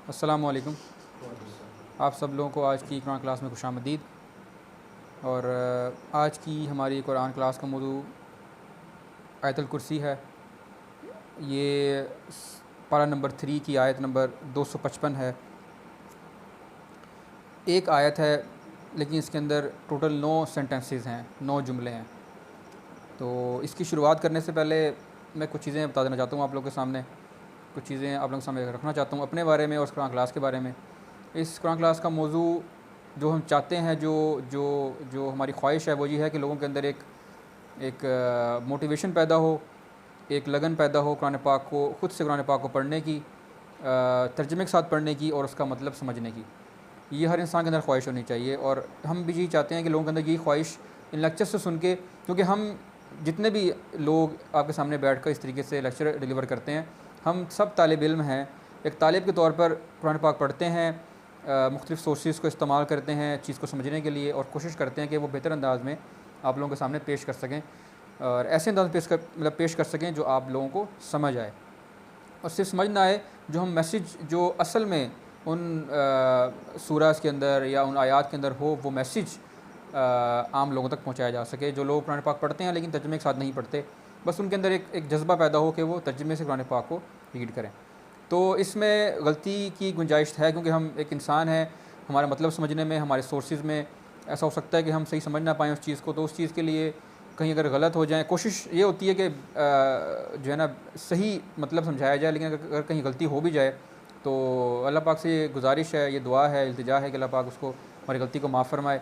अस्सलामु अलैकुम। आप सब लोगों को आज की कुरान क्लास में खुशामदीद। और आज की हमारी कुरान क्लास का मौजू आयतुल कुर्सी है। ये पारा नंबर 3 की आयत नंबर 255 है। एक आयत है लेकिन इसके अंदर टोटल 9 सेंटेंसेस हैं, 9 जुमले हैं। तो इसकी शुरुआत करने से पहले मैं कुछ चीज़ें बता देना चाहता हूँ आप लोगों के सामने। कुछ चीज़ें आप लोगों के सामने रखना चाहता हूँ अपने बारे में और कुरान क्लास के बारे में। इस कुरान क्लास का मौजू जो हम चाहते हैं, जो जो जो हमारी ख्वाहिश है वो ये है कि लोगों के अंदर एक मोटिवेशन पैदा हो, एक लगन पैदा हो कुरान पाक को, ख़ुद से कुरान पाक को पढ़ने की, तर्जुमे के साथ पढ़ने की और उसका मतलब समझने की। ये हर इंसान के अंदर ख्वाहिश होनी चाहिए और हम भी यही चाहते हैं कि लोगों के अंदर यही ख्वाहिश इन लेक्चर से सुन के, क्योंकि हम जितने भी लोग आपके सामने बैठ कर इस तरीके से लेक्चर डिलीवर करते हैं, हम सब तालिब इल्म हैं। एक तालिब के तौर पर कुरान पाक पढ़ते हैं, मुख्तलिफ़ सोर्सेज़ को इस्तेमाल करते हैं चीज़ को समझने के लिए और कोशिश करते हैं कि वो बेहतर अंदाज़ में आप लोगों के सामने पेश कर सकें और ऐसे अंदाज़ में पेश कर सकें जो आप लोगों को समझ आए। और सिर्फ समझ ना आए, जो हम मैसेज जो असल में उन सूरास के अंदर या उन आयात के अंदर हो, वो मैसेज आम लोगों तक पहुँचाया जा सके। जो लोग कुरान पाक पढ़ते हैं लेकिन तर्जुमे के साथ नहीं पढ़ते, बस उनके अंदर एक जज्बा पैदा हो कि वो तर्जुमे से कुरान पाक को रीड करें। तो इसमें गलती की गुंजाइश है क्योंकि हम एक इंसान हैं, हमारा मतलब समझने में, हमारे सोर्सेज़ में ऐसा हो सकता है कि हम सही समझ ना पाएँ उस चीज़ को। तो उस चीज़ के लिए कहीं अगर गलत हो जाए, कोशिश ये होती है कि जो है ना सही मतलब समझाया जाए, लेकिन अगर कहीं गलती हो भी जाए तो अल्लाह पाक से ये गुजारिश है, ये दुआ है, इल्तिजा है कि अल्लाह पाक उसको, हमारी गलती को माफ़ फरमाए।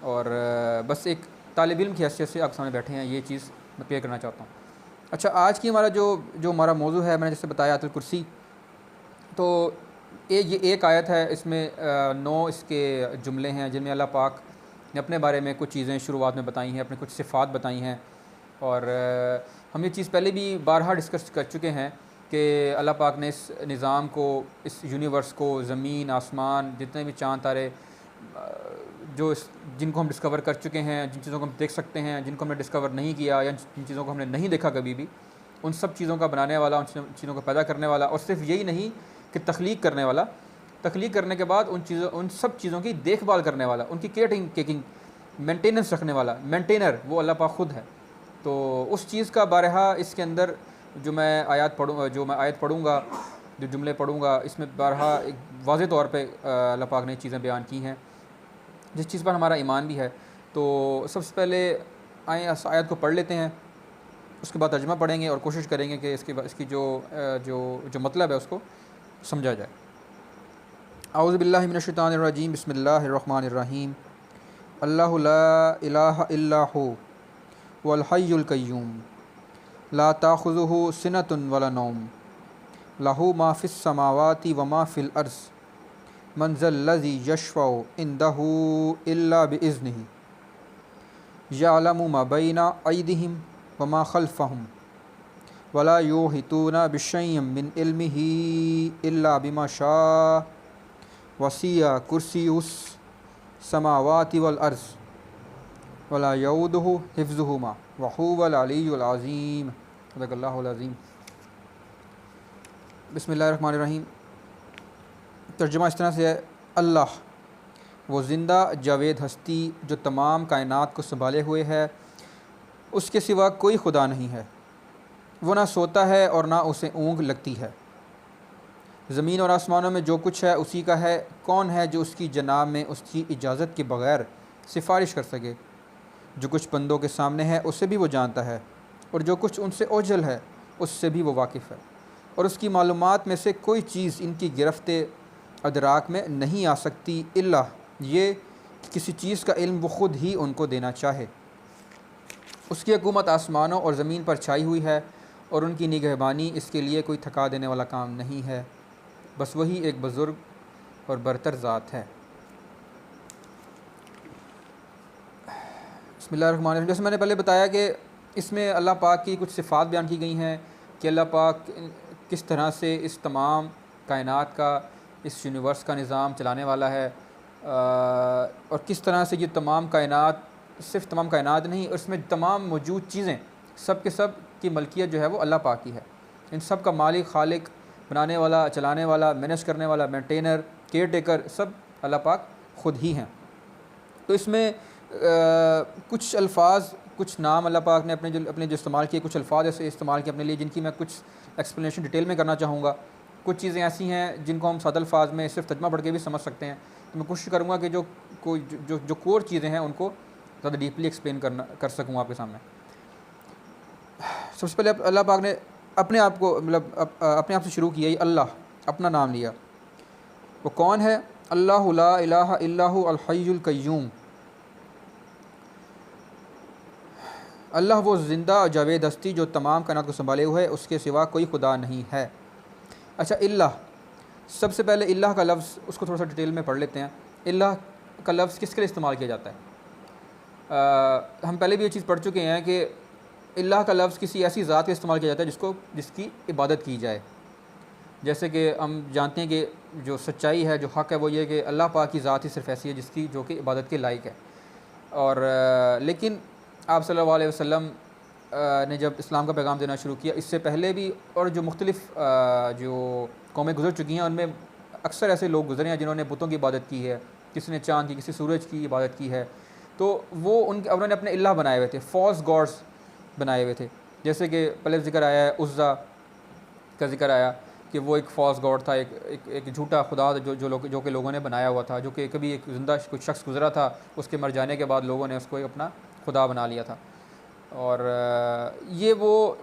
और बस एक तालिब इल्म की हैसियत से आपके सामने बैठे हैं, ये चीज़ मैं क्लियर करना चाहता हूँ। अच्छा, आज की हमारा जो हमारा मौजू है, मैंने जैसे बताया आयतुल कुर्सी। तो ये एक आयत है, इसमें 9 इसके जुमले हैं जिनमें अल्लाह पाक ने अपने बारे में कुछ चीज़ें शुरुआत में बताई हैं, अपने कुछ सिफ़ात बताई हैं। और हम ये चीज़ पहले भी बारहा डिस्कस कर चुके हैं कि अल्लाह पाक ने इस निज़ाम को, इस यूनिवर्स को, ज़मीन, आसमान, जितने भी चाँद तारे जिनको हम डिस्कवर कर चुके हैं, जिन चीज़ों को हम देख सकते हैं, जिनको हमने डिस्कवर नहीं किया या जिन चीज़ों को हमने नहीं देखा कभी भी, उन सब चीज़ों का बनाने वाला, उन चीज़ों को पैदा करने वाला, और सिर्फ यही नहीं कि तख्लीक करने वाला, तख्लीक करने के बाद उन सब चीज़ों की देखभाल करने वाला, उनकी केयर टेकिंग, मेंटेनेंस रखने वाला, मेंटेनर वो अल्लाह पाक खुद है। तो उस चीज़ का बारहा इसके अंदर जो मैं आयत पढ़ूँगा, जो जुमले पढ़ूँगा, इसमें बारहा एक वाज़ेह तौर पे अल्लाह पाक ने चीज़ें बयान की हैं जिस चीज़ पर हमारा ईमान भी है। तो सबसे पहले आए आयत को पढ़ लेते हैं, उसके बाद तर्जुमा पढ़ेंगे और कोशिश करेंगे कि इसकी जो मतलब है उसको समझा जाए। औज़ु बिल्लाहि मिनश शैतानिर रजीम, बिस्मिल्लाहिर रहमानिर रहीम। अल्लाहु ला इलाहा इल्ला हु वल हय्युल कय्यूम ला ताख़ुज़ुहु सिनतुन वला नौम लहू मा फ़िस समावाति व मा फ़िल अर्ज़ मन ज़ल्लज़ी यशफ़उ इंदहू इल्ला बिइज़्निही यअलमु मा बैना अयदिहिम व मा ख़ल्फ़हुम वला युहितूना बिशय्इन मिन इल्मिही इल्ला बिमा शाअ वसिअ कुर्सियुस समावाति वल अर्ज़ वला यऊदुहु हिफ़्ज़ुहुमा व हुवल अलिय्युल अज़ीम। सदक़ल्लाहुल अज़ीम। बिस्मिल्लाहिर्रहमानिर्रहीम। तर्जुमा इस तरह से है, अल्लाह वो ज़िंदा जावेद हस्ती जो तमाम कायनात को संभाले हुए है, उसके सिवा कोई खुदा नहीं है। वो ना सोता है और ना उसे ऊँघ लगती है। ज़मीन और आसमानों में जो कुछ है उसी का है। कौन है जो उसकी जनाब में उसकी इजाज़त के बग़ैर सिफारिश कर सके? जो कुछ बंदों के सामने है उसे भी वो जानता है, और जो कुछ उनसे ओझल है उससे भी वो वाकिफ़ है। और उसकी मालूमात में से कोई चीज़ इनकी गिरफ़्त अदराक में नहीं आ सकती इल्ला ये कि किसी चीज़ का इल्म वो ख़ुद ही उनको देना चाहे। उसकी हुकूमत आसमानों और ज़मीन पर छाई हुई है, और उनकी निगहबानी इसके लिए कोई थका देने वाला काम नहीं है। बस वही एक बुज़ुर्ग और बरतर ज़ात है। बिस्मिल्लाहिर्रहमानिर्रहीम। जैसे मैंने पहले बताया कि इसमें अल्लाह पाक की कुछ सिफ़ात बयान की गई हैं कि अल्लाह पाक किस तरह से इस तमाम कायनात का, इस यूनिवर्स का निज़ाम चलाने वाला है, और किस तरह से ये तमाम कायनात, सिर्फ तमाम कायनात नहीं, और इसमें तमाम मौजूद चीज़ें सब के सब की मलकियत जो है वो अल्लाह पाक की है। इन सब का मालिक, खालिक, बनाने वाला, चलाने वाला, मैनेज करने वाला, मेंटेनर, केयर टेकर, सब अल्लाह पाक ख़ुद ही हैं। तो इसमें कुछ अल्फाज, कुछ नाम अल्लाह पाक ने अपने जो इस्तेमाल किए, कुछ अल्फाज ऐसे इस्तेमाल किए अपने लिए जिनकी मैं कुछ एक्सप्लेनेशन डिटेल में करना चाहूँगा। कुछ चीज़ें ऐसी हैं जिनको हम सादा अल्फाज में सिर्फ तर्जुमा पढ़ के भी समझ सकते हैं। तो मैं कोशिश करूँगा कि जो कोर चीज़ें हैं उनको ज़्यादा डीपली एक्सप्लेन कर सकूँ आपके सामने। सबसे पहले अल्लाह पाक ने अपने आप को अपने आप से शुरू किया। अल्लाह अपना नाम लिया। वो कौन है? अल्लाहु ला इलाहा इल्लहु अल हय्युल क़य्यूम। अल्लाह वो ज़िंदा जावेद हस्ती जो तमाम कायनात को संभाले हुए है, उसके सिवा कोई खुदा नहीं है। अच्छा, इल्लाह, सबसे पहले इल्लाह का लफ्ज़ उसको थोड़ा सा डिटेल में पढ़ लेते हैं। इल्लाह का लफ्ज़ किसके लिए इस्तेमाल किया जाता है? हम पहले भी ये चीज़ पढ़ चुके हैं कि इल्लाह का लफ्ज़ किसी ऐसी ज़ात के इस्तेमाल किया जाता है जिसकी इबादत की जाए। जैसे कि हम जानते हैं कि जो सच्चाई है, जो हक़ है, वो ये कि अल्लाह पाक की ज़ात ही सिर्फ़ ऐसी है जो कि इबादत के लायक है। और लेकिन आप सल्लल्लाहु अलैहि वसल्लम ने जब इस्लाम का पैगाम देना शुरू किया, इससे पहले भी और जो मुख्तलिफ़ जो कौमें गुजर चुकी हैं, उनमें अक्सर ऐसे लोग गुजरे हैं जिन्होंने बुतों की इबादत की है, किसी ने चाँद की, किसी सूरज की इबादत की है। तो वो उन्होंने अपने इल्लाह बनाए हुए थे, फॉल्स गॉड्स बनाए हुए थे। जैसे कि पहले ज़िक्र आया है, उज़्ज़ा का ज़िक्र आया कि वो एक फॉल्स गॉड था, एक झूठा खुदा जो कि लोगों ने बनाया हुआ था, जो कि कभी एक ज़िंदा कुछ शख्स गुज़रा था, उसके मर जाने के बाद लोगों ने उसको एक अपना खुदा बना लिया था। और ये वो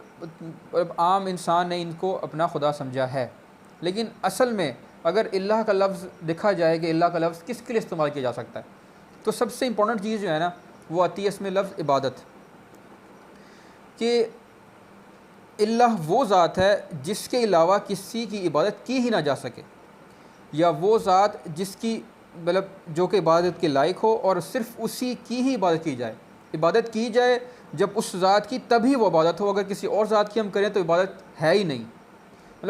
आम इंसान ने इनको अपना खुदा समझा है। लेकिन असल में अगर इल्लाह का लफ्ज़ देखा जाए कि इल्लाह का लफ्ज़ किसके लिए इस्तेमाल किया जा सकता है, तो सबसे इम्पोर्टेंट चीज़ जो है ना, वो आती है इसमें लफ्ज़ इबादत। कि इल्लाह वो ज़ात है जिसके अलावा किसी की इबादत की ही ना जा सके, या वो ज़ात जिसकी जो कि इबादत के लायक हो और सिर्फ़ उसी की ही इबादत की जाए। इबादत की जाए जब उस ज़ात की, तभी वो इबादत हो। अगर किसी और ज़ात की हम करें तो इबादत है ही नहीं।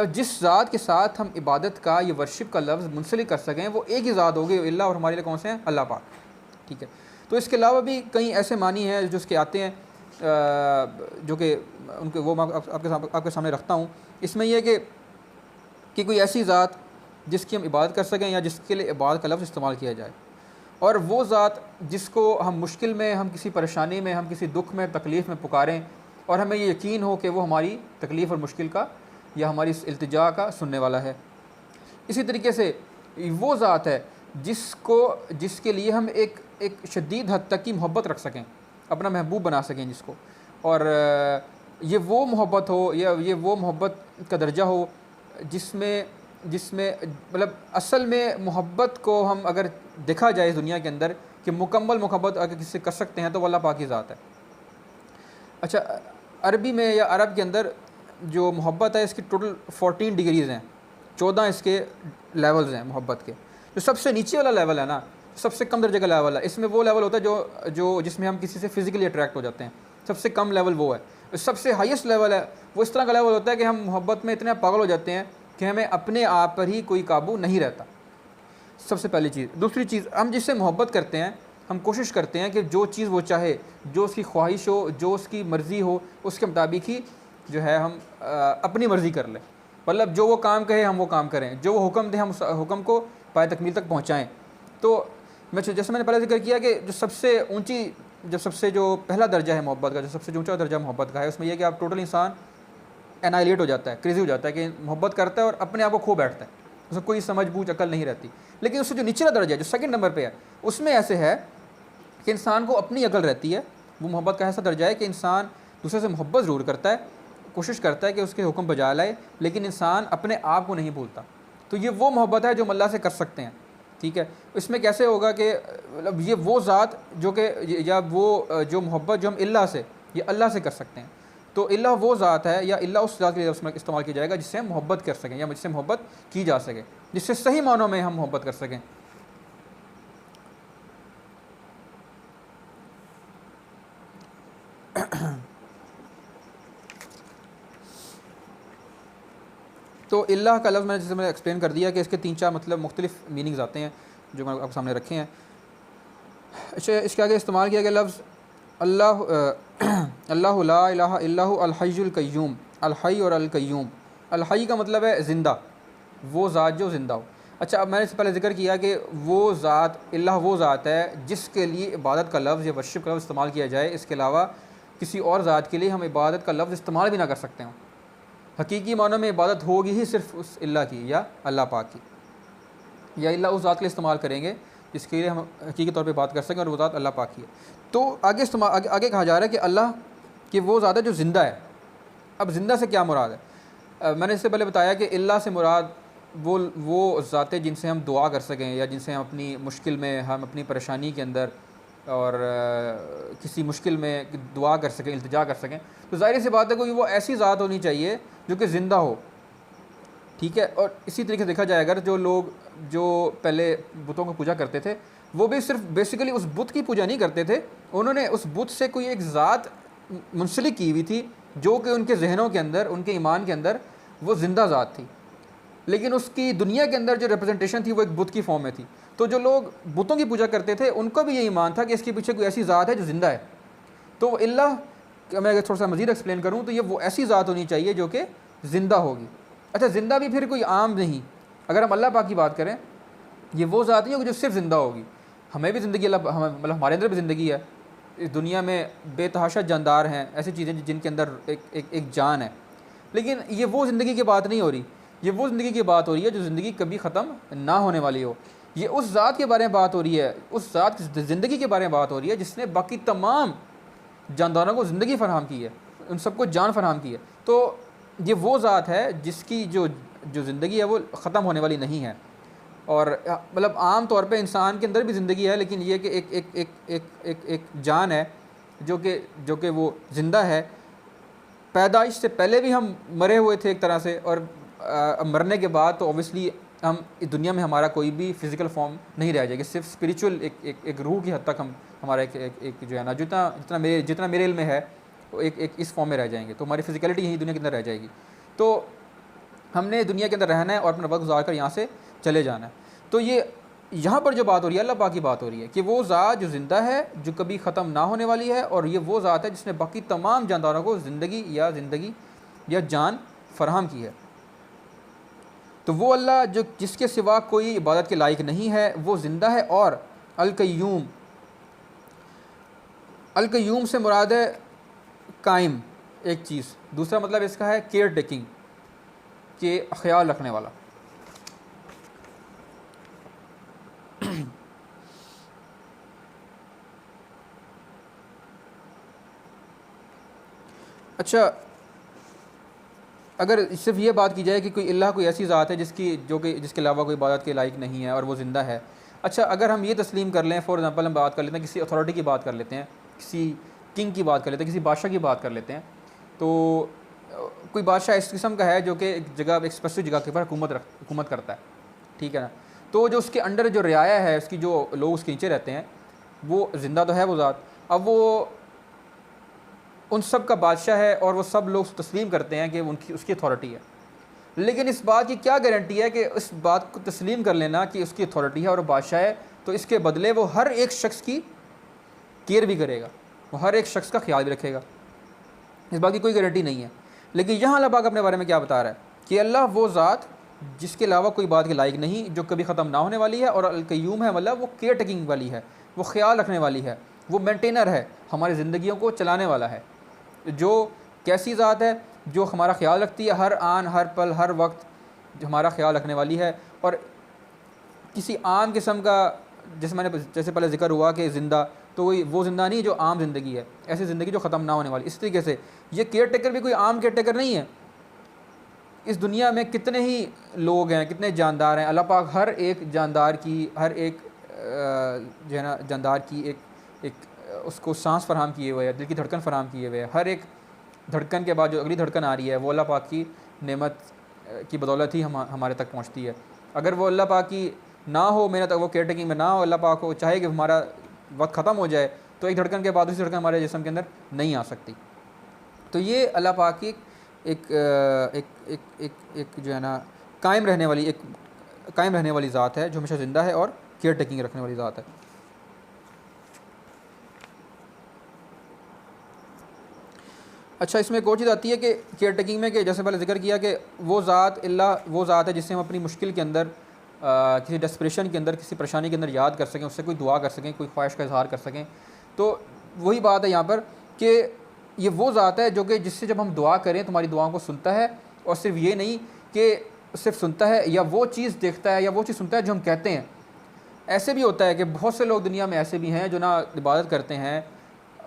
जिस ज़ात के साथ हम इबादत का, ये वर्शिप का लफ्ज़ मुंसलिक कर सकें, वो एक ही ज़ात होगी। इल्लाह और हमारे लिए कौन से हैं? अल्लाह पाक। ठीक है। तो इसके अलावा भी कई ऐसे मानी हैं जो उसके आते हैं, जो कि उनके वो मैं आपके सामने रखता हूँ। इसमें यह कि कोई ऐसी ज़ात जिसकी हम इबादत कर सकें, या जिसके लिए इबादत का लफ्ज़ इस्तेमाल किया जाए, और वो ज़ात जिसको हम मुश्किल में, हम किसी परेशानी में, हम किसी दुख में, तकलीफ़ में पुकारें, और हमें ये यकीन हो कि वो हमारी तकलीफ़ और मुश्किल का या हमारी इस इल्तिजा का सुनने वाला है। इसी तरीके से वो ज़ात है जिसके लिए हम एक शदीद हद तक की मोहब्बत रख सकें, अपना महबूब बना सकें जिसको, और ये वो मोहब्बत हो, या ये वो मोहब्बत का दर्जा हो जिसमें असल में मोहब्बत को हम अगर देखा जाए दुनिया के अंदर कि मुकम्मल मोहब्बत अगर किसी से कर सकते हैं तो अल्लाह पाक की ज़ात है। अच्छा, अरबी में या अरब के अंदर जो मोहब्बत है, इसकी टोटल 14 डिग्रीज़ हैं, 14 इसके लेवल्स हैं मोहब्बत के। जो सबसे नीचे वाला लेवल है ना, सबसे कम दर्जे का लेवल है, इसमें वो लेवल होता है जो जिसमें हम किसी से फ़िज़िकली अट्रैक्ट हो जाते हैं। सबसे कम लेवल वो है। सबसे हाईएस्ट लेवल है वो इस तरह का लेवल होता है कि हम मोहब्बत में इतने पागल हो जाते हैं कि हमें अपने आप पर ही कोई काबू नहीं रहता। सबसे पहली चीज़। दूसरी चीज़, हम जिससे मोहब्बत करते हैं, हम कोशिश करते हैं कि जो चीज़ वो चाहे, जो उसकी ख्वाहिश हो, जो उसकी मर्ज़ी हो, उसके मुताबिक ही जो है हम अपनी मर्ज़ी कर लें। जो वो काम कहे हम वो काम करें, जो वो हुक्म दे हम उस हुक्म को पाए तकमील तक पहुँचाएँ। तो जैसे मैंने पहले ज़िक्र किया कि जो पहला दर्जा है मोहब्बत का, जो सबसे ऊँचा दर्जा मोहब्बत का है, उसमें यह कि आप टोटल इंसान एनाइलेट हो जाता है, क्रेज़ी हो जाता है कि मोहब्बत करता है और अपने आप को खो बैठता है, उसको कोई समझ बूझ अकल नहीं रहती। लेकिन उससे जो निचला दर्जा है, जो सेकंड नंबर पे है, उसमें ऐसे है कि इंसान को अपनी अकल रहती है। वो मोहब्बत का ऐसा दर्जा है कि इंसान दूसरे से मोहब्बत ज़रूर करता है, कोशिश करता है कि उसके हुक्म बजा लाए, लेकिन इंसान अपने आप को नहीं भूलता। तो ये वो मोहब्बत है जो हम अल्लाह से कर सकते हैं। ठीक है। इसमें कैसे होगा कि ये वो ज़ात जो कि, या वो जो मोहब्बत जो हम अल्लाह से, ये अल्लाह से कर सकते हैं। तो अल्लाह वो ज़ात है, या अल्लाह उस ज़ात के लिए उसमें इस्तेमाल किया जाएगा जिससे हम मोहब्बत कर सकें, या जिससे मोहब्बत की जा सके, जिससे सही मानों में हम मोहब्बत कर सकें। तो अल्लाह का लफ्ज़ मैंने जैसे मैंने एक्सप्लेन कर दिया कि इसके 3-4 मतलब मुख्तलिफ़ मीनिंग्स आते हैं जो मैंने आपके सामने रखे हैं। अच्छा, इसके आगे इस्तेमाल किया गया लफ्ज़ अल्लाहु ला इलाहा इल्लहु अल हय्युल क़य्यूम, अल हय्य और अल क़य्यूम। अल हई का मतलब है ज़िंदा, वो ज़ात जो ज़िंदा हो। अच्छा, अब मैंने इससे पहले ज़िक्र किया कि वो ज़ात, इल्लाह वो ज़ात है जिसके लिए इबादत का लफ्ज़ या वर्शिप का लफ्ज़ इस्तेमाल किया जाए, इसके अलावा किसी और ज़ात के लिए हम इबादत का लफ्ज़ इस्तेमाल भी ना कर सकते हों। हकीकी मानों में इबादत होगी ही सिर्फ उस इल्लाह की या अल्लाह पाक की, या इल्लाह उस ज़ात के लिए इस्तेमाल करेंगे जिसके लिए हम हकीकी तौर पे बात कर सकें, और वो ज़ात अल्लाह पाक की है। तो आगे कहा जा रहा है कि अल्लाह कि वो ज़ात है जो ज़िंदा है। अब ज़िंदा से क्या मुराद है? मैंने इससे पहले बताया कि इल्लाह से मुराद वो ज़ातें जिनसे हम दुआ कर सकें, या जिनसे हम अपनी मुश्किल में, हम अपनी परेशानी के अंदर और किसी मुश्किल में दुआ कर सकें, इल्तिजा कर सकें। तो ज़ाहिर सी बात है कोई वो ऐसी ज़ात होनी चाहिए जो कि ज़िंदा हो, ठीक है। और इसी तरीके से देखा जाए, अगर जो लोग जो पहले बुतों को पूजा करते थे, वो भी सिर्फ बेसिकली उस बुत की पूजा नहीं करते थे, उन्होंने उस बुत से कोई एक ज़ात मुंसलिक की हुई थी जो कि उनके जहनों के अंदर, उनके ईमान के अंदर वो ज़िंदा ज़ात थी, लेकिन उसकी दुनिया के अंदर जो रिप्रेजेंटेशन थी वो एक बुत की फॉर्म में थी। तो जो लोग बुतों की पूजा करते थे उनका भी ये ईमान था कि इसके पीछे कोई ऐसी ज़ात है जो ज़िंदा है। तो इल्लाह, मैं अगर थोड़ा सा मज़ीद एक्सप्लेन करूँ तो ये वो ऐसी ज़ात होनी चाहिए जो कि ज़िंदा होगी। अच्छा, ज़िंदा भी फिर कोई आम नहीं, अगर हम अल्लाह पाक की बात करें, ये वो ज़ात नहीं होगी जो सिर्फ ज़िंदा होगी। हमें भी ज़िंदगी अल्लाह, मतलब हमारे अंदर भी ज़िंदगी है, इस दुनिया में बेतहाशा जानदार हैं, ऐसी चीज़ें जिनके अंदर एक जान है, लेकिन ये वो ज़िंदगी की बात नहीं हो रही। ये वो ज़िंदगी की बात हो रही है जो ज़िंदगी कभी ख़त्म ना होने वाली हो। ये उस ज़ात के बारे में बात हो रही है, उस ज़ात की ज़िंदगी के बारे में बात हो रही है जिसने बाकी तमाम जानदारों को ज़िंदगी फ़राहम की है, उन सबको जान फ़राहम की है। तो ये वो ज़ात है जिसकी जो ज़िंदगी है वो ख़त्म होने वाली नहीं है। और मतलब आम तौर पे इंसान के अंदर भी ज़िंदगी है, लेकिन ये कि एक जान है जो कि वो ज़िंदा है। पैदाइश से पहले भी हम मरे हुए थे एक तरह से, और मरने के बाद तो ऑब्वियसली हम इस दुनिया में हमारा कोई भी फ़िज़िकल फॉर्म नहीं रह जाएगी, सिर्फ स्पिरिचुअल एक रूह की हद तक हम, हमारा एक जो है ना, जितना मेरे इल्म में है वो एक इस फॉर्म में रह जाएंगे। तो हमारी फ़िज़िकलिटी यही दुनिया के अंदर रह जाएगी। तो हमने दुनिया के अंदर रहना है और अपना वक्त गुजार कर यहाँ से चले जाना है। तो ये यहाँ पर जो बात हो रही है, अल्लाह पाक की बात हो रही है कि वो ज़ात जो ज़िंदा है, जो कभी ख़त्म ना होने वाली है, और ये वो ज़ात है जिसने बाकी तमाम जानदारों को ज़िंदगी या जान फराहम की है। तो वो अल्लाह जो जिसके सिवा कोई इबादत के लायक नहीं है, वो ज़िंदा है। और अल-क़य्यूम, अल-क़य्यूम से मुराद है कायम एक चीज़, दूसरा मतलब इसका है केयर टेकिंग, के ख्याल रखने वाला। अच्छा, अगर सिर्फ ये बात की जाए कि कोई अल्लाह कोई ऐसी ज़ात है जिसके अलावा कोई इबादत के लायक नहीं है और वो ज़िंदा है। अच्छा, अगर हम ये तस्लीम कर लें, फॉर एग्ज़ाम्पल हम बात कर लेते हैं किसी अथॉरिटी की बात कर लेते हैं, किसी किंग की बात कर लेते हैं, किसी बादशाह की बात कर लेते हैं। तो कोई बादशाह इस किस्म का है जो कि एक स्पेसिफिक जगह के ऊपर हुकूमत करता है, ठीक है ना। तो जो उसके अंडर जो रियाया है, उसकी जो लोग उसके नीचे रहते हैं, वो ज़िंदा तो है वो ज़ात। अब वो उन सब का बादशाह है और वो सब लोग तस्लीम करते हैं कि उसकी अथॉरिटी है, लेकिन इस बात की क्या गारंटी है कि इस बात को तस्लीम कर लेना कि उसकी अथॉरिटी है और बादशाह है, तो इसके बदले वो हर एक शख्स की केयर भी करेगा, वो हर एक शख्स का ख्याल भी रखेगा। इस बात की कोई गारंटी नहीं है। लेकिन यहाँ अल्लाह पाक अपने बारे में क्या बता रहा है कि अल्लाह वो ज़ात जिसके अलावा कोई बात के लायक नहीं, जो कभी ख़त्म ना होने वाली है, और अल-क़य्यूम है, मतलब वो केयर टेकिंग वाली है, वो ख्याल रखने वाली है, वो मेंटेनर है, हमारी ज़िंदगियों को चलाने वाला है। जो कैसी ज़ात है जो हमारा ख्याल रखती है, हर आन हर पल हर वक्त जो हमारा ख्याल रखने वाली है। और किसी आम किस्म का, जैसे पहले जिक्र हुआ कि ज़िंदा, तो वो ज़िंदा नहीं जो आम ज़िंदगी है, ऐसी ज़िंदगी जो ख़त्म ना होने वाली। इस तरीके से ये केयर टेकर भी कोई आम केयर टेकर नहीं है। इस दुनिया में कितने ही लोग हैं, कितने जानदार हैं, अल्लाह पाक हर एक जानदार की, हर एक जो है ना जानदार की एक उसको सांस फराहम किए हुए है, दिल की धड़कन फराहम किए हुए है। हर एक धड़कन के बाद जो अगली धड़कन आ रही है वो अल्लाह पाक की नेमत की बदौलत ही हमारे तक पहुँचती है। अगर वो अल्लाह पाक की ना हो, मेरे तक वो केयर टेकिंग में ना हो, अल्लाह पाक को चाहे कि हमारा वक्त ख़त्म हो जाए, तो एक धड़कन के बाद दूसरी धड़कन हमारे जिस्म के अंदर नहीं आ सकती। तो ये अल्लाह पाक की एक जो है ना कायम रहने वाली ज़ात है, जो हमेशा ज़िंदा है और केयर टेकिंग रखने वाली ज़ात है। अच्छा, इसमें एक और चीज़ आती है कि केयर टेकिंग में, कि जैसे पहले जिक्र किया कि वो ज़ात अल्लाह वो ज़ात है जिससे हम अपनी मुश्किल के अंदर, किसी डेस्परेशन के अंदर, किसी परेशानी के अंदर याद कर सकें, उससे कोई दुआ कर सकें, कोई ख्वाहिश का इजहार कर सकें। तो वही बात है यहाँ पर कि ये वो ज़ात है जो कि जिससे जब हम दुआ करें तो हमारी दुआओं को सुनता है, और सिर्फ ये नहीं कि सिर्फ सुनता है या वो चीज़ देखता है या वो चीज़ सुनता है जो हम कहते हैं। ऐसे भी होता है कि बहुत से लोग दुनिया में ऐसे भी हैं जो ना इबादत करते हैं,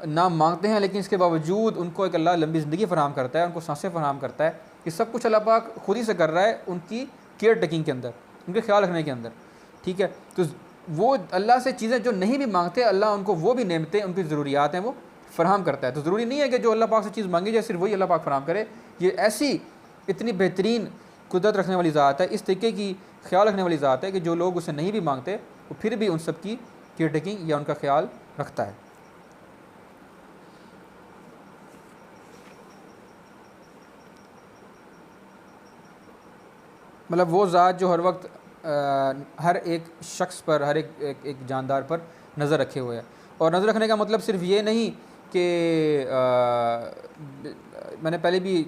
ना मांगते हैं, लेकिन इसके बावजूद उनको एक अल्लाह लंबी ज़िंदगी फराहम करता है, उनको सांसें फराहम करता है। ये सब कुछ अल्लाह पाक खुद ही से कर रहा है उनकी केयर टेकिंग के अंदर, उनके ख्याल रखने के अंदर। ठीक है, तो वो अल्लाह से चीज़ें जो नहीं भी मांगते, अल्लाह उनको वो भी नेमतें, उनकी ज़रूरियात हैं, वो फ़राहम करता है। तो ज़रूरी नहीं है कि जो अल्लाह पाक से चीज़ मांगी जाए सिर्फ वही अल्लाह पाक फराहम करे। ये ऐसी इतनी बेहतरीन कुदरत रखने वाली ज़ात है, इस तरीके की ख्याल रखने वाली ज़ात है कि जो लोग उसे नहीं भी मांगते वो फिर भी उन सब की केयर टेकिंग या उनका ख्याल रखता है। मतलब वो ज़ात जो हर वक्त हर एक शख्स पर, हर एक जानदार पर नज़र रखे हुए है। और नज़र रखने का मतलब सिर्फ ये नहीं कि मैंने पहले भी,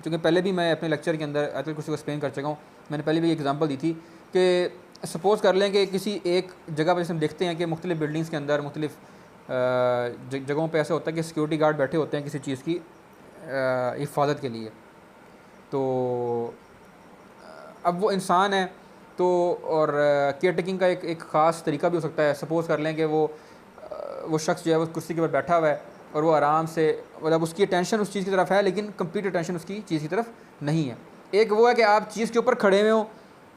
चूँकि पहले भी मैं अपने लेक्चर के अंदर आयतुल कुर्सी को एक्सप्लेन कर चुका हूँ, मैंने पहले भी एक एग्जांपल दी थी कि सपोज़ कर लें कि किसी एक जगह पर जैसे हम देखते हैं कि मुख्तलिफ़ बिल्डिंग्स के अंदर मुख्तलिफ़ जगहों पे ऐसा होता है कि सिक्योरिटी गार्ड बैठे होते हैं किसी चीज़ की हिफाजत के लिए। तो अब वो इंसान है तो, और केयर टेकिंग का एक ख़ास तरीका भी हो सकता है। सपोज़ कर लें कि वो शख्स जो है वो कुर्सी के ऊपर बैठा हुआ है और वो आराम से, मतलब उसकी अटेंशन उस चीज़ की तरफ है लेकिन कंप्लीट अटेंशन उसकी चीज़ की तरफ नहीं है। एक वो है कि आप चीज़ के ऊपर खड़े हुए हो,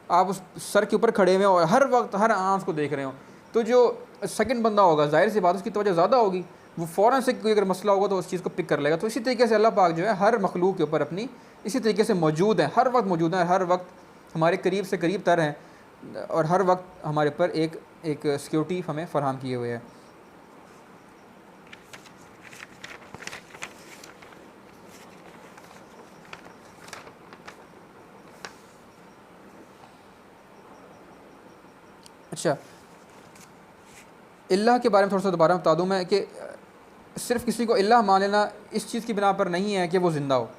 आप उस सर के ऊपर खड़े हुए हो और हर वक्त हर आँख को देख रहे हो, तो जो सेकंड बंदा होगा ज़ाहिर सी बात उसकी तवज्जो ज़्यादा होगी, वो फ़ौरन से कोई अगर मसला होगा तो उस चीज़ को पिक कर लेगा। तो इसी तरीके से अल्लाह पाक जो है हर मखलूक के ऊपर अपनी इसी तरीके से मौजूद है, हर वक्त मौजूद है, हर वक्त हमारे करीब से करीब तर हैं और हर वक्त हमारे पर एक सिक्योरिटी हमें फ़राहम किए हुए है। अच्छा, अल्लाह के बारे में थोड़ा सा दोबारा बता दूं मैं कि सिर्फ किसी को अल्लाह मान लेना इस चीज़ की बिना पर नहीं है कि वो ज़िंदा हो।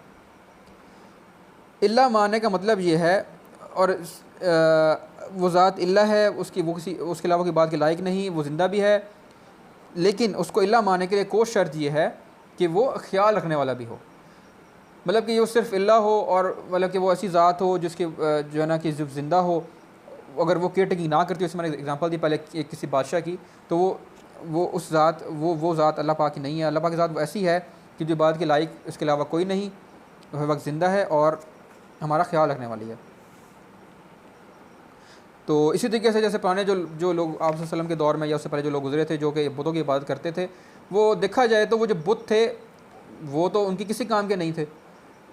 अल्लाह मानने का मतलब ये है, और वो ज़ात अल्लाह है, उसके अलावा की बात के लायक नहीं, वो ज़िंदा भी है, लेकिन उसको अल्लाह मानने के लिए कोई शर्त ये है कि वो ख्याल रखने वाला भी हो। मतलब कि वो सिर्फ अल्लाह हो और मतलब कि वो ऐसी ज़ात हो जिसके जो है ना कि ज़िंदा हो, अगर वो केयर टेकिंग ना करती, जैसे मैंने एग्जांपल दी पहले किसी बादशाह की, तो वो उस ज़ात वो ज़ात अल्लाह पाक की नहीं है। अल्लाह पाक की ज़ात वो ऐसी है कि जो बात के लायक इसके अलावा कोई नहीं, हर वक्त ज़िंदा है और हमारा ख्याल रखने वाली है। तो इसी तरीके से जैसे पुराने जो लोग आप सल्लल्लाहु अलैहि वसल्लम के दौर में या उससे पहले जो लोग गुजरे थे जो कि बुतों की इबादत करते थे, वो देखा जाए तो वो जो बुत थे वो तो उनकी किसी काम के नहीं थे।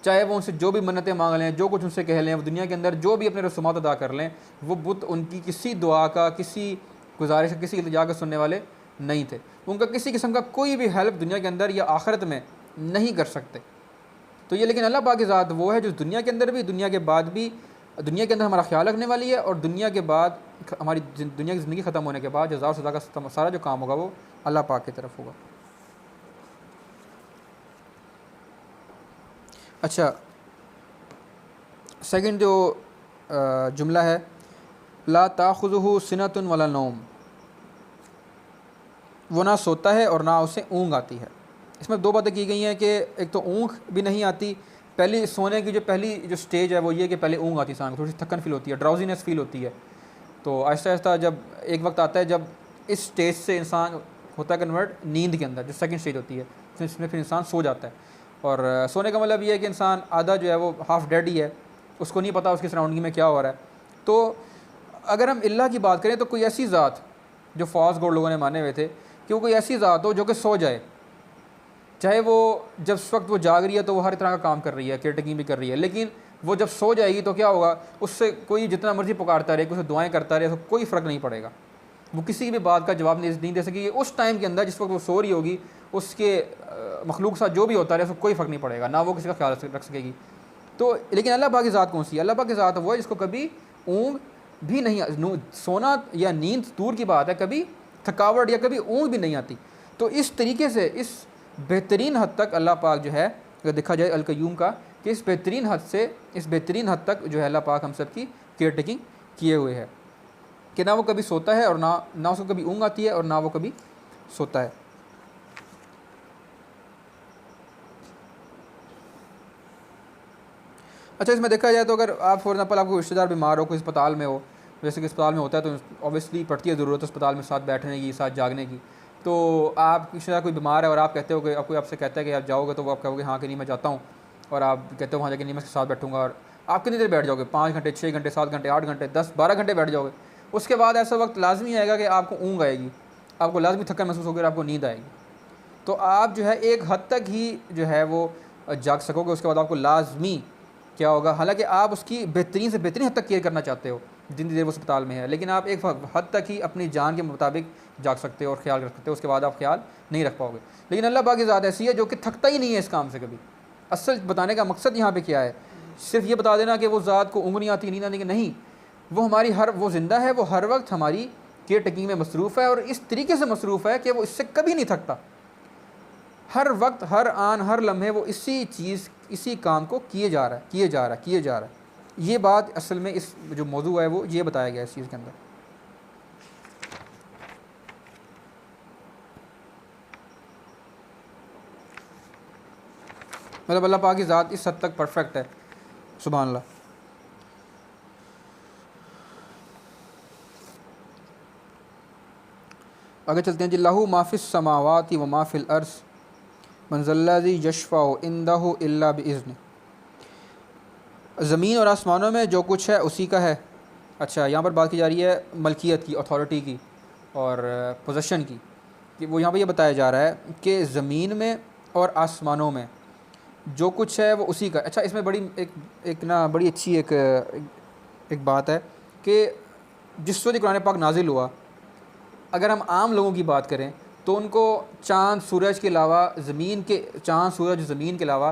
चाहे वो उनसे जो भी मन्नतें मांग लें, जो कुछ उनसे कह लें, वो दुनिया के अंदर जो भी अपने रसूमात अदा कर लें, वो बुत उनकी किसी दुआ का, किसी गुजारिश का, किसी इल्तिजा का सुनने वाले नहीं थे। उनका किसी किस्म का कोई भी हेल्प दुनिया के अंदर या आखिरत में नहीं कर सकते। तो ये लेकिन अल्लाह पाक की ज़ात वो है जो दुनिया के अंदर भी, दुनिया के बाद भी, दुनिया के अंदर हमारा ख्याल रखने वाली है, और दुनिया के बाद हमारी दुनिया की ज़िंदगी ख़त्म होने के बाद जज़ा और सज़ा का सारा जो काम होगा वो अल्लाह पाक की तरफ होगा। अच्छा, सेकंड जो जुमला है, ला ताख़ुज़ुहु सिनतुन वला नौम, वो ना सोता है और ना उसे ऊँघ आती है। इसमें दो बातें की गई हैं कि एक तो ऊँघ भी नहीं आती, पहली सोने की जो पहली जो स्टेज है वो ये कि पहले ऊँघ आती है, इंसान को थोड़ी सी थकन फील होती है, ड्राउजीनेस फील होती है। तो आहिस्ता आहिस्ता जब एक वक्त आता है जब इस स्टेज से इंसान होता है कन्वर्ट नींद के अंदर, जो सेकंड स्टेज होती है, जिसमें फिर इंसान सो जाता है। और सोने का मतलब ये है कि इंसान आधा जो है वो हाफ़ डेड ही है, उसको नहीं पता उसकी सराउंडिंग में क्या हो रहा है। तो अगर हम अल्लाह की बात करें तो कोई ऐसी ज़ात जो फ़ास गौर लोगों ने माने हुए थे कि वो कोई ऐसी ज़ात हो जो कि सो जाए, चाहे वो जब उस वक्त वो जाग रही है तो वो हर तरह का काम कर रही है, केयर टेकिंग भी कर रही है, लेकिन वो जब सो जाएगी तो क्या होगा, उससे कोई जितना मर्जी पुकारता रहे, उसे दुआएं करता रहे, उसको कोई फ़र्क नहीं पड़ेगा, वो किसी भी बात का जवाब नहीं दे सकेगी। उस टाइम के अंदर जिस वक्त वो सो रही होगी उसके मखलूक के साथ जो भी होता रहे उसको कोई फ़र्क नहीं पड़ेगा, ना वो किसी का ख्याल रख सकेगी। तो लेकिन अल्लाह पाक की ज़ात कौन सी है? अल्लाह पाक की ज़ात वो है जिसको कभी ऊँघ भी नहीं, सोना या नींद दूर की बात है, कभी थकावट या कभी ऊँघ भी नहीं आती। तो इस तरीके से इस बेहतरीन हद तक अल्लाह पाक जो है अगर देखा जाए अल-क़य्यूम का, कि इस बेहतरीन हद तक जो है अल्लाह पाक हम सब की केयर टेकिंग किए हुए है कि ना वो कभी सोता है और ना उसको कभी ऊँघ आती है और ना वो कभी सोता है। अच्छा, इसमें देखा जाए तो अगर आप फॉर एग्जाम्पल आपको रिश्तेदार बीमार हो, कोई अस्पताल में हो, जैसे कि अस्पताल में होता है तो ऑब्वियसली पड़ती है ज़रूरत अस्पताल में साथ बैठने की, साथ जागने की। तो आप रिश्तेदार कोई बीमार है और आप कहते हो कि कोई आपसे कहता है कि आप जाओगे, तो वो आप कहोगे हाँ कि नहीं मैं जाता हूँ, और आप कहते हो वहाँ जाके नहीं मैं उसके साथ बैठूँगा, और आप कितनी देर बैठ जाओगे? 5 घंटे, 6 घंटे, 7 घंटे, 8 घंटे, 10-12 घंटे बैठ जाओगे। उसके बाद ऐसा वक्त लाजमी आएगा कि आपको ऊँघ आएगी, आपको लाजमी थकान महसूस होगी और आपको नींद आएगी। तो आप जो है एक हद तक ही जो है वो जाग सकोगे, उसके बाद आपको लाजमी क्या होगा, हालांकि आप उसकी बेहतरीन से बेहतरीन हद तक केयर करना चाहते हो जितनी देर वो अस्पताल में है, लेकिन आप एक हद तक ही अपनी जान के मुताबिक जाग सकते हो और ख्याल रख सकते हो, उसके बाद आप ख्याल नहीं रख पाओगे। लेकिन अल्लाह पाक की ज़ात ऐसी है जो कि थकता ही नहीं है इस काम से कभी। असल बताने का मकसद यहाँ पे क्या है, सिर्फ ये बता देना कि वो ज़ात को ऊँघ नहीं आती, नींद आती, नहीं, वो हमारी वो ज़िंदा है, वो हर वक्त हमारी केयर टेकिंग में मसरूफ़ है, और इस तरीके से मसरूफ़ है कि वो इससे कभी नहीं थकता। हर वक्त, हर आन, हर लम्हे वो इसी काम को किए जा रहा है। ये बात असल में इस जो मौजू है वो ये बताया गया है इस चीज़ के अंदर। मतलब अल्लाह पाक की ज़ात इस हद तक परफेक्ट है, सुभान अल्लाह। आगे चलते हैं जी। लहू माफिस समावाति व माफिल अर्ज़ मंज़ल्लज़ी यशफ़अउ इंदहु इल्ला बिइज़्निह। ज़मीन और आसमानों में जो कुछ है उसी का है। अच्छा, यहाँ पर बात की जा रही है मलकियत की, अथॉरिटी की और पोजेसन की, कि वो यहाँ पर ये बताया जा रहा है कि ज़मीन में और आसमानों में जो कुछ है वो उसी का। अच्छा, इसमें बड़ी बड़ी अच्छी एक बात है कि जिस वक्त कुरान पाक नाजिल हुआ, अगर हम आम लोगों की बात करें तो उनको चाँद सूरज के अलावा चाँद सूरज ज़मीन के अलावा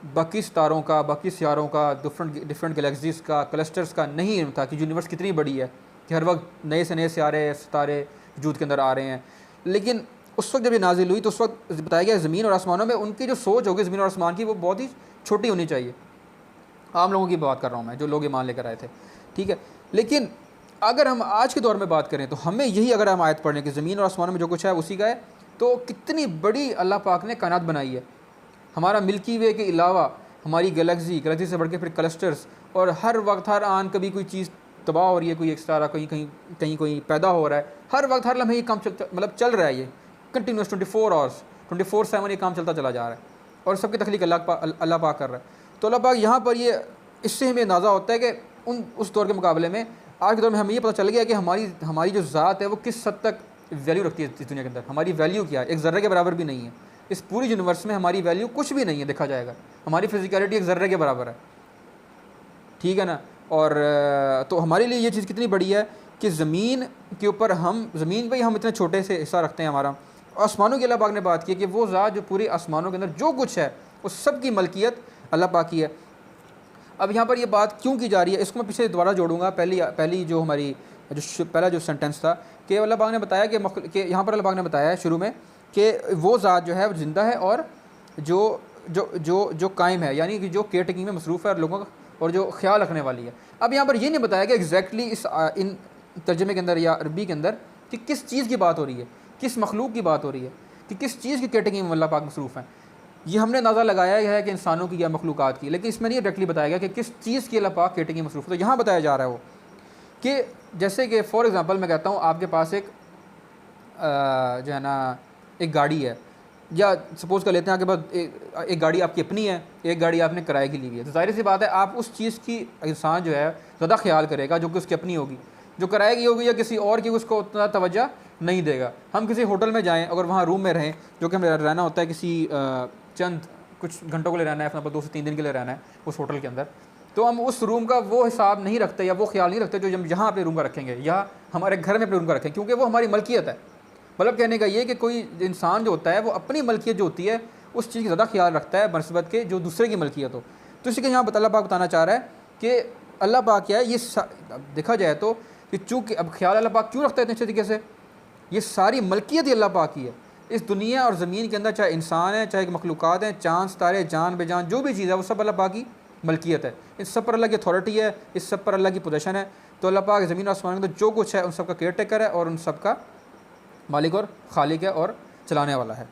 बाकी सितारों का, बाकी सियारों का, डिफरेंट गैलेक्सीज़ का, क्लस्टर्स का नहीं इल्म था कि यूनिवर्स कितनी बड़ी है, कि हर वक्त नए से नए सितारे वजूद के अंदर आ रहे हैं। लेकिन उस वक्त जब ये नाजिल हुई तो उस वक्त बताया गया ज़मीन और आसमानों में उनकी जो सोच होगी ज़मीन और आसमान की, वो बहुत ही छोटी होनी चाहिए। आम लोगों की बात कर रहा हूँ मैं, जो लोग ईमान लेकर आए थे, ठीक है। लेकिन अगर हम आज के दौर में बात करें तो हमें यही, अगर हम आयत पढ़ें कि ज़मीन और आसमानों में जो कुछ है उसी का है, तो कितनी बड़ी अल्लाह पाक ने कायनात बनाई है। हमारा मिल्की वे के अलावा हमारी गैलेक्सी से बढ़ के फिर क्लस्टर्स, और हर वक्त हर आन कभी कोई चीज़ तबाह हो रही है, कोई एक सितारा कहीं कोई पैदा हो रहा है, हर वक्त हर लम्हे ये काम मतलब चल रहा है, ये कंटिन्यूस 24 आवर्स 24/7 ये काम चलता चला जा रहा है, और सबकी तख्लीक अल्लाह पाक कर रहा है। तो अल्लाह पाक यहाँ पर ये, इससे हमें अंदाज़ा होता है कि उस दौर के मुकाबले में आज के दौर में हमें ये पता चल गया कि हमारी जो ज़ात है वो किस हद तक वैल्यू रखती है इस दुनिया के अंदर। हमारी वैल्यू क्या है, एक ज़र्रे के बराबर भी नहीं है। इस पूरी यूनिवर्स में हमारी वैल्यू कुछ भी नहीं है, देखा जाएगा हमारी फिजिकलिटी एक ज़र्रे के बराबर है, ठीक है ना। और तो हमारे लिए ये चीज़ कितनी बड़ी है कि ज़मीन के ऊपर ज़मीन पर ही हम इतने छोटे से हिस्सा रखते हैं हमारा। आसमानों की अल्लाह पाक ने बात की कि वो ज़ात जो पूरे आसमानों के अंदर जो कुछ है उस सब की मलकियत अल्लाह पाक की है। अब यहाँ पर ये बात क्यों की जा रही है, इसको मैं पीछे दोबारा जोड़ूंगा। पहली जो हमारी पहला जो सेंटेंस था कि अल्लाह पाक ने बताया कि यहाँ पर अल्लाह पाक ने बताया है शुरू में कि वो ज़ात जो है वो ज़िंदा है और जो कायम है, यानी कि जो केयर टेकिंग में मसरूफ़ है और लोगों का, और जो ख्याल रखने वाली है। अब यहाँ पर ये नहीं बताया कि एग्जैक्टली इन तर्जमे के अंदर या अरबी के अंदर कि किस चीज़ की बात हो रही है, किस मखलूक की बात हो रही है, कि किस चीज़ की केयर टेकिंग में अल्लाह पाक मसरूफ़ है। ये हमने अंदाज़ा लगाया है कि इंसानों की या मखलूक़ात की, लेकिन इसमें नहीं डायरेक्टली बताया गया कि किस चीज़ की अल्लाह पाक केयर टेकिंग में मसरूफ़ है। तो यहाँ बताया जा रहा है वो कि जैसे कि फ़ॉर एग्ज़ाम्पल मैं कहता हूँ आपके पास एक जो है ना एक गाड़ी है, या सपोज़ कर लेते हैं आपके पास एक गाड़ी आपकी अपनी है, एक गाड़ी आपने किराए की ली हुई है। तो ज़ाहिर सी बात है आप उस चीज़ की इंसान जो है ज़्यादा ख्याल करेगा जो कि उसकी अपनी होगी। जो किराए की होगी या किसी और की, उसको उतना तवज्जो नहीं देगा। हम किसी होटल में जाएँ, अगर वहाँ रूम में रहें, जो कि हमें रहना होता है किसी चंद कुछ घंटों के लिए रहना है, अपना 2 से 3 दिन के लिए रहना है उस होटल के अंदर, तो हम उस रूम का वो हिसाब नहीं रखते या वो ख्याल नहीं रखते जो हम यहाँ अपने रूम का रखेंगे या हमारे घर में अपने रूम का रखेंगे, क्योंकि वो हमारी मलकियत है। मतलब कहने का ये कि कोई इंसान जो होता है वो अपनी मलकियत जो होती है उस चीज़ की ज़्यादा ख्याल रखता है बनस्बत के जो दूसरे की मलकियत हो। तो इसी के यहाँ अल्लाह पाक बताना चाह रहा है कि अल्लाह पाक क्या है, ये देखा जाए तो कि चूँकि अब ख्याल अल्लाह पाक क्यों रखता है इतने अच्छे तरीके से, ये सारी मलकियत ही अल्लाह पाक की है। इस दुनिया और ज़मीन के अंदर चाहे इंसान है, चाहे मखलूक़ात हैं, चाँद तारे, जान बेजान जो भी चीज़ है वो सब अल्लाह पाक की मलकियत है। इस सब पर अल्लाह की अथॉरिटी है, इस सब पर अल्लाह की पोजीशन है। तो अल्लाह पाक ज़मीन और आसमान के अंदर जो कुछ है उन सब का केयर टेकर है और उन सब का मालिक और खालिक है और चलाने वाला है।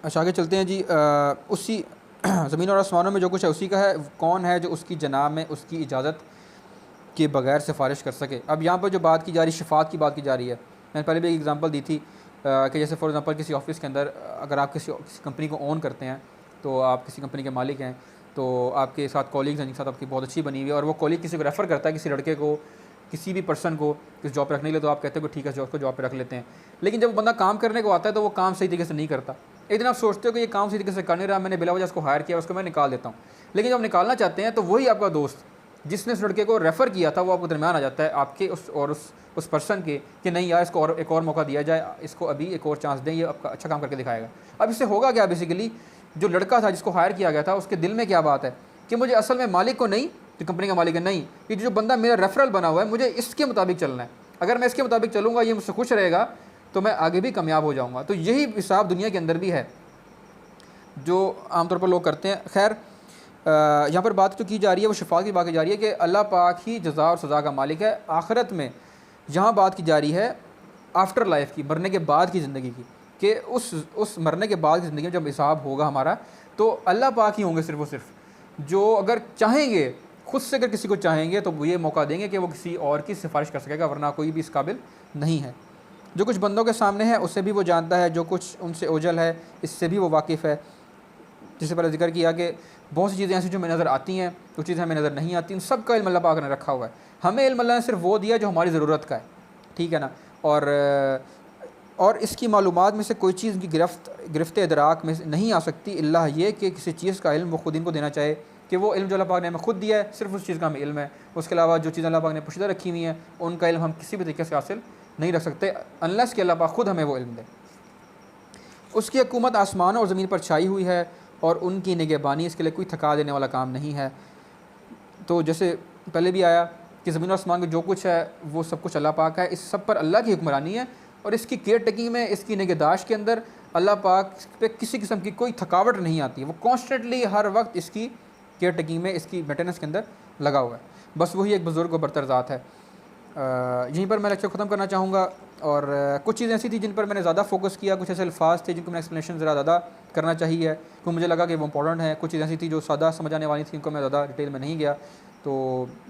अच्छा आगे चलते हैं जी। उसी ज़मीन और आसमानों में जो कुछ है उसी का है। कौन है जो उसकी जनाब में उसकी इजाज़त के बगैर सिफारिश कर सके। अब यहाँ पर जो बात की जा रही है, शफ़ात की बात की जा रही है। मैंने पहले भी एक एग्ज़ाम्पल दी थी कि जैसे फॉर एग्ज़ाम्पल किसी ऑफ़िस के अंदर अगर आप किसी कंपनी को ओन करते हैं, तो आप किसी कंपनी के मालिक हैं, तो आपके साथ कॉलीग्स हैं जिनके साथ आपकी बहुत अच्छी बनी हुई है, और वो कॉलीग किसी को रेफ़र करता है, किसी लड़के को, किसी भी पर्सन को किस जॉब पर रखने के लिए, तो आप कहते हो कि ठीक है उसको जॉब पर रख लेते हैं। लेकिन जब बंदा काम करने को आता है तो वो काम सही तरीके से नहीं करता। एक दिन आप सोचते हो कि ये काम सही तरीके से कर नहीं रहा, मैंने बिला वजह उसको हायर किया, उसको मैं निकाल देता हूँ। लेकिन जब निकालना चाहते हैं तो वही आपका दोस्त जिसने उस लड़के को रेफ़र किया था वो आपके दरमियान आ जाता है, आपके उस पर्सन के, कि नहीं यार इसको और एक और मौका दिया जाए, इसको अभी एक और चांस दें, ये आपका अच्छा काम करके दिखाएगा। अब इससे होगा क्या, बेसिकली जो लड़का था जिसको हायर किया गया था उसके दिल में क्या बात है कि मुझे असल में मालिक को नहीं, जो कंपनी का मालिक है नहीं, कि जो बंदा मेरा रेफरल बना हुआ है मुझे इसके मुताबिक चलना है। अगर मैं इसके मुताबिक चलूँगा, ये मुझसे खुश रहेगा, तो मैं आगे भी कामयाब हो जाऊँगा। तो यही हिसाब दुनिया के अंदर भी है जो आमतौर पर लोग करते हैं। खैर यहाँ पर बात जो की जा रही है वो शफ़ाअत की बात की जा रही है कि अल्लाह पाक ही जज़ा और सज़ा का मालिक है। आखिरत में यहाँ बात की जा रही है आफ्टर लाइफ की, मरने के बाद की ज़िंदगी की, कि उस मरने के बाद की ज़िंदगी में जब हिसाब होगा हमारा, तो अल्लाह पाक ही होंगे सिर्फ़ और सिर्फ, जो अगर चाहेंगे, खुद से अगर किसी को चाहेंगे तो वो ये मौका देंगे कि वो किसी और की सिफारिश कर सकेगा, वरना कोई भी इस काबिल नहीं है। जो कुछ बंदों के सामने है उससे भी वो जानता है, जो कुछ उनसे ओझल है इससे भी वो वाकिफ़ है। जिससे पहले जिक्र किया कि बहुत सी चीज़ें ऐसी जो हमें नज़र आती हैं, कुछ चीज़ें हमें नज़र नहीं आती, उन सब का इल्म अल्लाह पाक ने रखा हुआ है। हमें इल्म अल्लाह ने सिर्फ वो दिया जो हमारी ज़रूरत का है, ठीक है ना। और इसकी मालूमात में से कोई चीज़ की गिरफ्त इदराक में नहीं आ सकती इल्ला ये कि किसी चीज़ का इल्म वो खुद इनको देना चाहे, कि वो इल्म जो अल्लाह पाक ने हमें खुद दिया है सिर्फ उस चीज़ का हमें इल्म है। उसके अलावा जो चीज़ें अल्लाह पाक ने पोशीदा रखी हुई हैं उनका इल्म हम किसी भी तरीके से हासिल नहीं रख सकते अनलेस कि अल्लाह पाक खुद हमें वो इल्म दे। उसकी हुकूमत आसमानों और ज़मीन पर छाई हुई है और उनकी निगहबानी इसके लिए कोई थका देने वाला काम नहीं है। तो जैसे पहले भी आया कि ज़मीन और आसमान में जो कुछ है वो सब कुछ अल्लाह पाक है, इस सब पर अल्लाह की हुक्मरानी है, और इसकी केयर टेकिंग में, इसकी निगहदाश्त के अंदर अल्लाह पाक पे किसी किस्म की कोई थकावट नहीं आती है। वो कॉन्स्टेंटली हर वक्त इसकी केयर टेकिंग में, इसकी मेंटेनेंस के अंदर लगा हुआ है। बस वही एक बुज़ुर्ग व बरतर ज़ात है। यहीं पर मैं लेक्चर ख़त्म करना चाहूँगा। और कुछ चीज़ें ऐसी थी जिन पर मैंने ज़्यादा फोकस किया, कुछ ऐसे अल्फाज थे जिनको मैंने एक्सप्लेनेशन ज़रा ज़्यादा करना चाहिए, क्योंकि मुझे लगा कि वो इंपॉर्टेंट है। कुछ चीज़ें ऐसी थी जो सादा समझ आने वाली थी, उनको मैं ज़्यादा डिटेल में नहीं गया। तो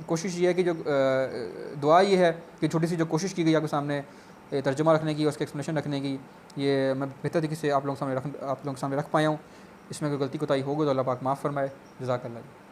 कोशिश ये है कि जो दुआ ये है कि छोटी सी जो कोशिश की गई आपके सामने तर्जुमा रखने की, उसके एक्सप्लेनेशन रखने की, ये मैं बेहतर तरीके से आप लोगों के सामने रख पाया हूँ। इसमें कोई गलती कोताही होगी तो अल्लाह पाक माफ़ फरमाए। जज़ाकल्लाह।